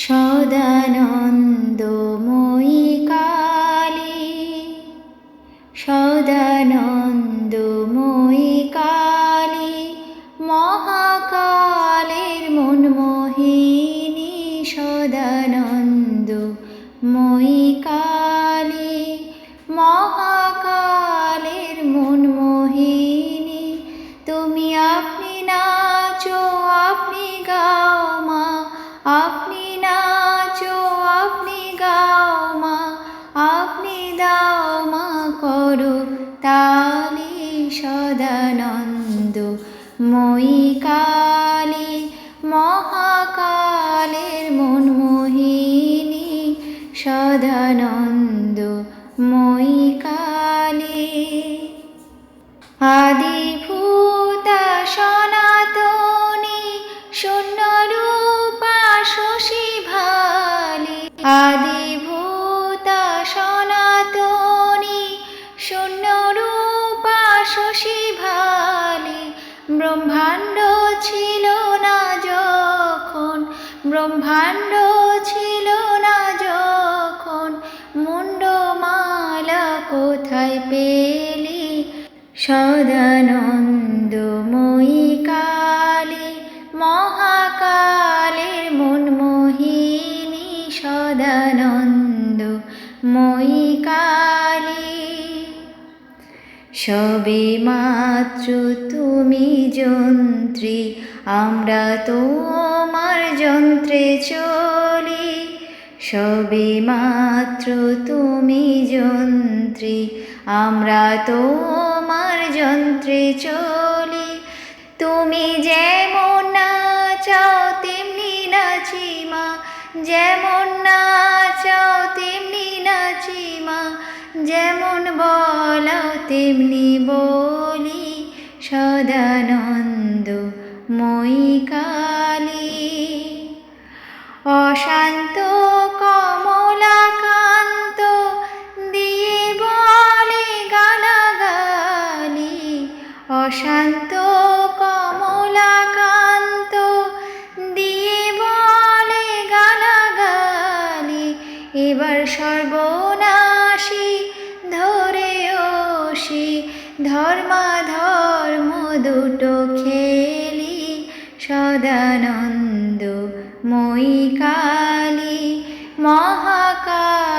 সদানন্দময়ী কালী, সদানন্দময়ী কালী, মহাকালের মনমোহিনী। সদানন্দময়ী কালী, মহাকালের মনমোহিনী। তুমি আপনি নাচো, আপনি গাও মা, আপনি নাচো, আপনি গাও মা, আপনি দাও মা করো তালি। সদানন্দময়ী কালী, মহাকালের মনমোহিনী। সদানন্দময়ী কালী, আদিভূতা সনাতনী, শূন্যরূপা শশী ভালি। আদিভূতা সনাতনী, শূন্যরূপা শশী ভালি। ব্রহ্মাণ্ড ছিল না যখন, ব্রহ্মাণ্ড ছিল না যখন, মুন্ডমালা কোথায় পেলি? সদানন্দময়ী কালী, মহাকালের মনমোহিনী। সদানন্দময়ী কালী, সবে মাত্র তুমি যন্ত্রী, আমরা তোমার যন্ত্রে চলি। সবে মাত্র তুমি যন্ত্রী, আমরা তোমার যন্ত্রে চলি। তুমি যেমন নাচাও তেমনি নাচি মা, যেমন নাচাও তেমনি নাচি মা, যেমন বলাও তেমনি বলি। সদানন্দময়ী কালী, অশান্ত কমলাকান্ত দিয়ে বলে গালাগালি। অশান্ত কমলাকান্ত দিয়ে বলে গালাগালি। এবার সর্বনাশী ধরে ওষি, ধর্মাধর্ম দুটো খেলি। সদানন্দময়ী কালী, মহাকাল